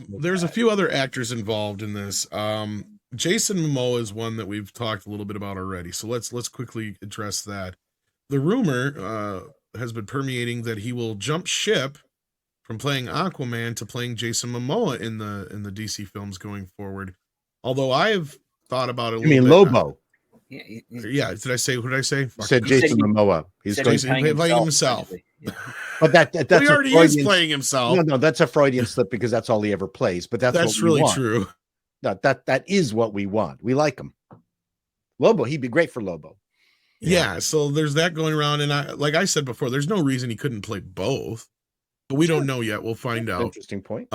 There's a few other actors involved in this. Jason Momoa is one that we've talked a little bit about already. So let's quickly address that. The rumor has been permeating that he will jump ship from playing Aquaman to playing Jason Momoa in the DC films going forward. Although I have thought about it a You little mean bit. Lobo? Yeah, did I say? What did I say? You said Jason Momoa. He's playing himself. Yeah. But that's he already is playing himself. No, that's a Freudian slip because that's all he ever plays. But that's what we really want. True. No, that is what we want. We like him. Lobo, he'd be great for Lobo. Yeah, so there's that going around, and like I said before, there's no reason he couldn't play both. But we don't know yet. We'll find out. Interesting point.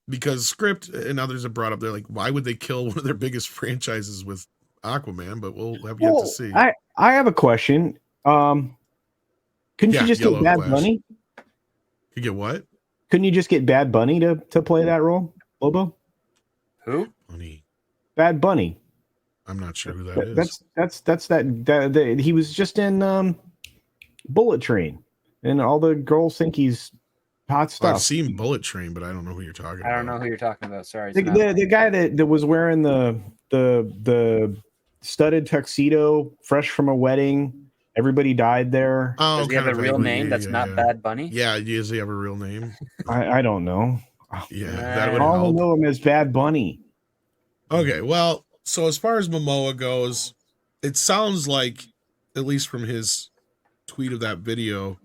Because Script and others have brought up, they're like, why would they kill one of their biggest franchises with Aquaman? But we'll have yet to see. I have a question. Couldn't you just get Bad Bunny? You get what? Couldn't you just get Bad Bunny to play that role, Lobo? Who? Bunny. Bad Bunny. I'm not sure who that is. That's that he was just in Bullet Train, and all the girls think he's hot stuff. I've seen Bullet Train, but I don't know who you're talking about. I don't know who you're talking about. Sorry. The guy that was wearing the studded tuxedo, fresh from a wedding. Everybody died there. Oh, does he have a real name that's not Bad Bunny? Yeah, does he have a real name? I don't know. Yeah, that would all help. I know him as Bad Bunny. Okay, well, so as far as Momoa goes, it sounds like, at least from his tweet of that video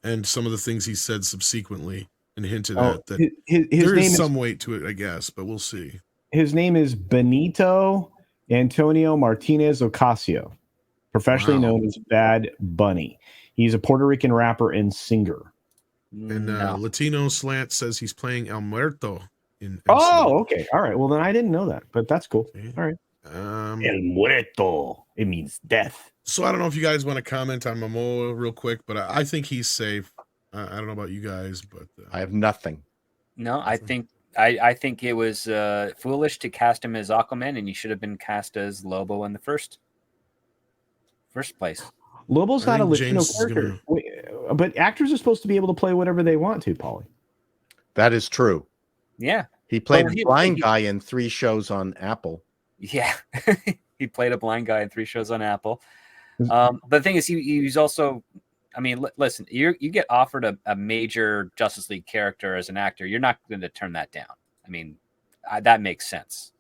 and some of the things he said subsequently and hinted at, that his there name is some weight to it, I guess, but we'll see. His name is Benito Antonio Martinez Ocasio, professionally known as Bad Bunny. He's a Puerto Rican rapper and singer. And Latino Slant says he's playing El Muerto in okay. All right. Well, then I didn't know that, but that's cool. Okay. All right. El Muerto. It means death. So I don't know if you guys want to comment on Momoa real quick, but I think he's safe. I don't know about you guys, but I have nothing. No, I think it was foolish to cast him as Aquaman, and he should have been cast as Lobo in the first place. Lobo's not a Latino character, but actors are supposed to be able to play whatever they want to, Paulie. That is true. Yeah. He played a blind guy in 3 shows on Apple. Yeah. He played a blind guy in 3 shows on Apple. But the thing is, he's also, I mean, listen, you get offered a major Justice League character as an actor, you're not going to turn that down. I mean, that makes sense.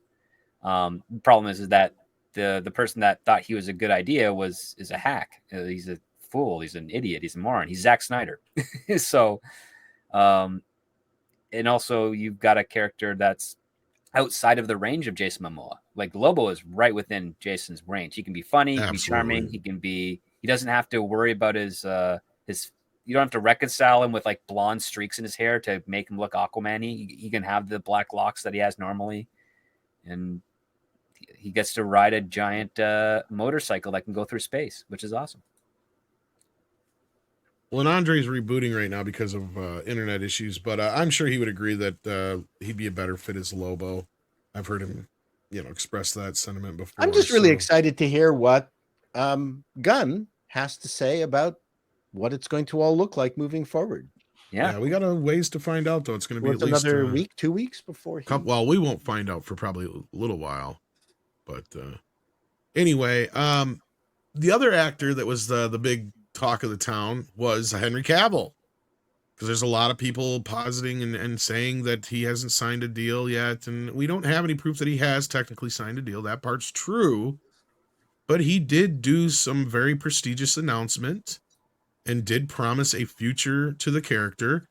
The problem is that the person that thought he was a good idea is a hack. He's a fool. He's an idiot. He's a moron. He's Zack Snyder. So, and also you've got a character that's outside of the range of Jason Momoa. Like Lobo is right within Jason's range. He can be funny, he can be charming, he doesn't have to worry about his you don't have to reconcile him with like blonde streaks in his hair to make him look Aquaman-y. He can have the black locks that he has normally, and he gets to ride a giant motorcycle that can go through space, which is awesome. Well, and Andre's rebooting right now because of internet issues, but I'm sure he would agree that he'd be a better fit as Lobo. I've heard him, express that sentiment before. I'm just really excited to hear what Gunn has to say about what it's going to all look like moving forward. Yeah, we got a ways to find out, though. It's going to be at least another week, 2 weeks before. Well, we won't find out for probably a little while, but anyway, the other actor that was the big talk of the town was Henry Cavill, because there's a lot of people positing and saying that he hasn't signed a deal yet, and we don't have any proof that he has technically signed a deal. That part's true, but he did do some very prestigious announcement and did promise a future to the character,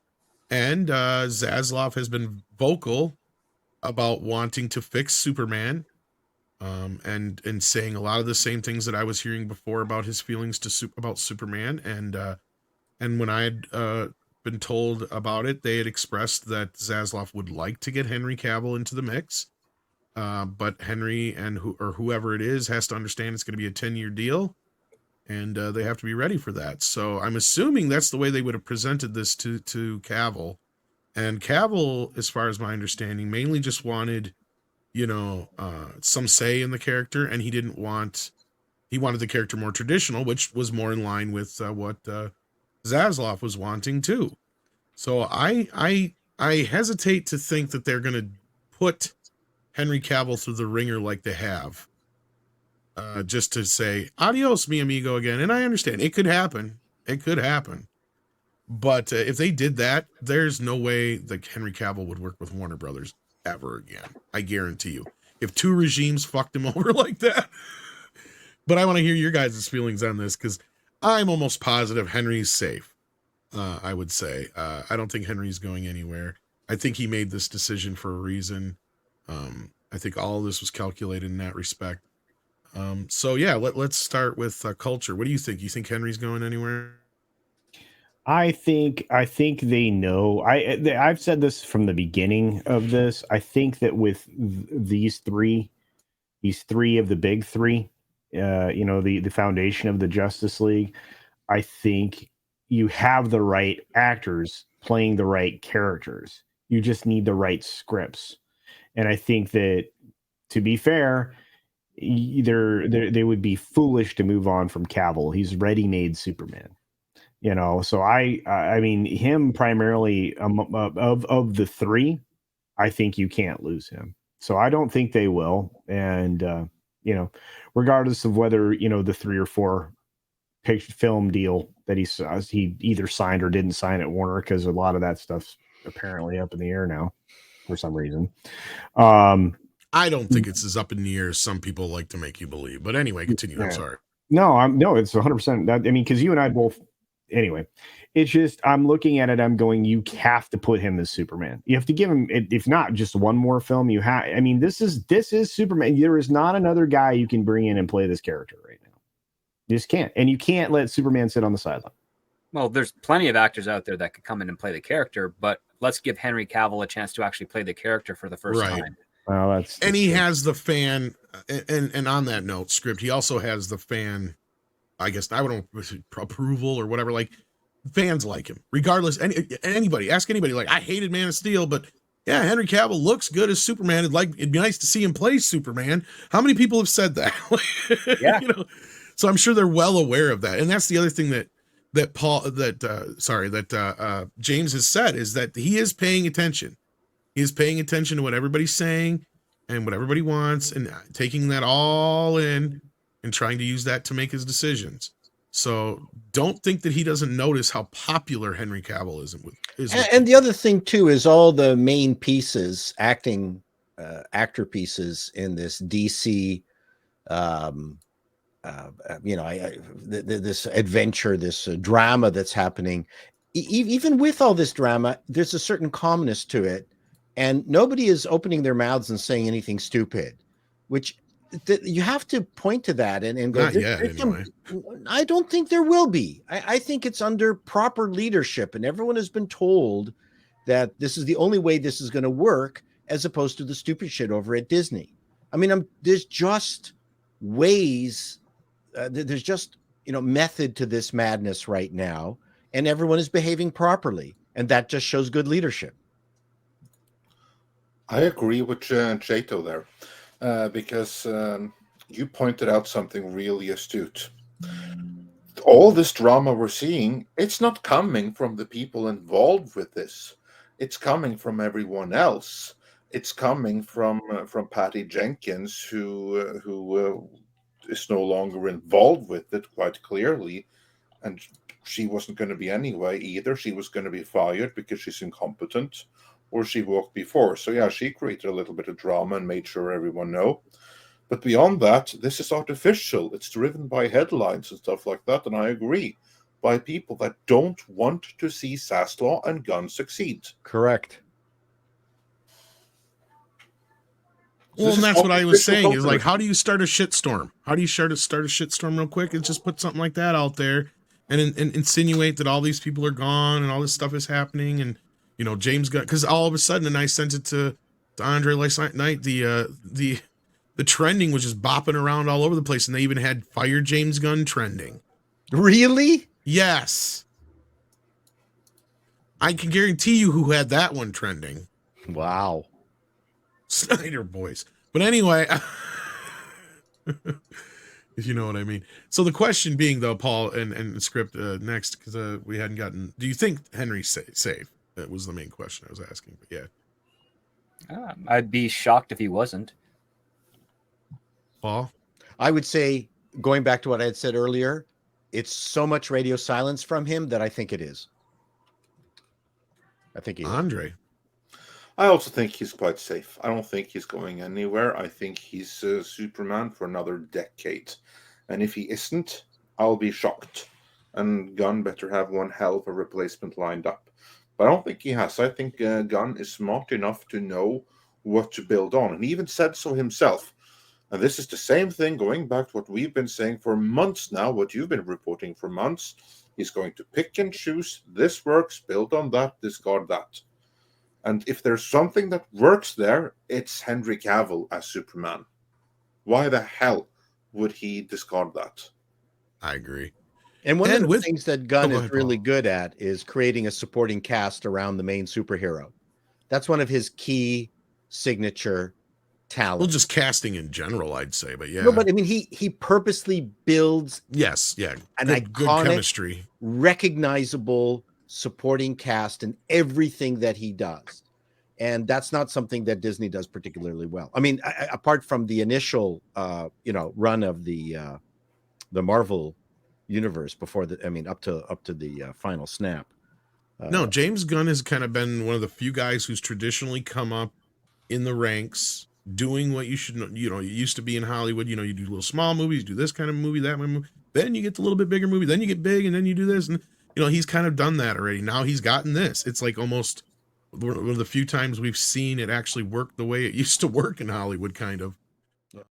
and Zaslav has been vocal about wanting to fix Superman, and saying a lot of the same things that I was hearing before about his feelings about Superman, and when I had been told about it, they had expressed that Zaslav would like to get Henry Cavill into the mix, but Henry and whoever it is has to understand it's going to be a 10-year deal, and they have to be ready for that. So I'm assuming that's the way they would have presented this to Cavill, and Cavill, as far as my understanding, mainly just wanted some say in the character, and he wanted the character more traditional, which was more in line with what Zaslav was wanting too. So I I hesitate to think that they're going to put Henry Cavill through the ringer like they have, just to say adios, mi amigo, again. And I understand it could happen. It could happen. But if they did that, there's no way that Henry Cavill would work with Warner Brothers ever again. I guarantee you. If two regimes fucked him over like that. But I want to hear your guys' feelings on this, because I'm almost positive Henry's safe. I would say. I don't think Henry's going anywhere. I think he made this decision for a reason. I think all of this was calculated in that respect. So yeah, let's start with culture. What do you think? You think Henry's going anywhere? I think they know. I've said this from the beginning of this. I think that with these three of the big three, the foundation of the Justice League, I think you have the right actors playing the right characters. You just need the right scripts. And I think that, to be fair, they would be foolish to move on from Cavill. He's ready-made Superman. So I mean, him primarily, of the three, I think you can't lose him. So I don't think they will. And regardless of whether the 3 or 4 film deal that he either signed or didn't sign at Warner, because a lot of that stuff's apparently up in the air now for some reason. I don't think it's as up in the air as some people like to make you believe. But anyway, continue. I'm sorry. No, it's 100%. That, I mean, because you and I both. Anyway, it's just, I'm looking at it. I'm going, you have to put him as Superman. You have to give him, if not just one more film, you have. I mean, this is Superman. There is not another guy you can bring in and play this character right now. You just can't, and you can't let Superman sit on the sideline. Well, there's plenty of actors out there that could come in and play the character, but let's give Henry Cavill a chance to actually play the character for the first time. Well, and he has the fan, and on that note, script, he also has the fan. I guess I don't know, approval or whatever. Like, fans like him, regardless. Anybody, ask anybody. Like, I hated Man of Steel, but yeah, Henry Cavill looks good as Superman. It'd be nice to see him play Superman. How many people have said that? Yeah. So I'm sure they're well aware of that. And that's the other thing that James has said, is that he is paying attention. He is paying attention to what everybody's saying and what everybody wants, and taking that all in and trying to use that to make his decisions. So don't think that he doesn't notice how popular Henry Cavill is. And the other thing too is all the main pieces, actor pieces in this DC, this adventure, this drama that's happening. Even with all this drama, there's a certain calmness to it, and nobody is opening their mouths and saying anything stupid, which you have to point to that and go, not yet, anyway. I don't think there will be. I think it's under proper leadership, and everyone has been told that this is the only way this is going to work, as opposed to the stupid shit over at Disney. I mean, there's just ways, there's just, method to this madness right now, and everyone is behaving properly, and that just shows good leadership. I agree with Chato there. Because you pointed out something really astute. All this drama we're seeing, it's not coming from the people involved with this. It's coming from everyone else. It's coming from Patty Jenkins, who is no longer involved with it, quite clearly. And she wasn't going to be anyway either. She was going to be fired because she's incompetent, or she walked before. So yeah, she created a little bit of drama and made sure everyone know. But beyond that, this is artificial. It's driven by headlines and stuff like that, and I agree, by people that don't want to see Zaslav and Gunn succeed. Correct. Well, and that's what I was saying, is like, how do you start a shitstorm? How do you start a shitstorm real quick? And just put something like that out there and insinuate that all these people are gone and all this stuff is happening, and James Gunn, because all of a sudden, and I sent it to Andre last night, the trending was just bopping around all over the place, and they even had Fire James Gunn trending. Really? Yes. I can guarantee you who had that one trending. Wow. Snyder boys. But anyway, if you know what I mean. So the question being, though, Paul, and script next, because we hadn't gotten, do you think Henry's safe? That was the main question I was asking. But yeah, I'd be shocked if he wasn't. Paul, I would say, going back to what I had said earlier, it's so much radio silence from him that I think it is. I think he is. Andre. I also think he's quite safe. I don't think he's going anywhere. I think he's Superman for another decade. And if he isn't, I'll be shocked. And Gunn better have one hell of a replacement lined up. But I don't think he has. I think Gunn is smart enough to know what to build on. And he even said so himself. And this is the same thing going back to what we've been saying for months now, what you've been reporting for months. He's going to pick and choose. This works, build on that, discard that. And if there's something that works there, it's Henry Cavill as Superman. Why the hell would he discard that? I agree. And one of the things that Gunn is really good at is creating a supporting cast around the main superhero. That's one of his key signature talents. Well, just casting in general, I'd say, but yeah. No, but I mean, he purposely builds an good chemistry, recognizable supporting cast in everything that he does. And that's not something that Disney does particularly well. I mean, apart from the initial run of the Marvel universe before up to the final snap. No, James Gunn has kind of been one of the few guys who's traditionally come up in the ranks doing what you should know. You used to be in Hollywood, you do little small movies, do this kind of movie, that movie, then you get the little bit bigger movie, then you get big, and then you do this. And, he's kind of done that already. Now he's gotten this. It's like almost one of the few times we've seen it actually work the way it used to work in Hollywood, kind of.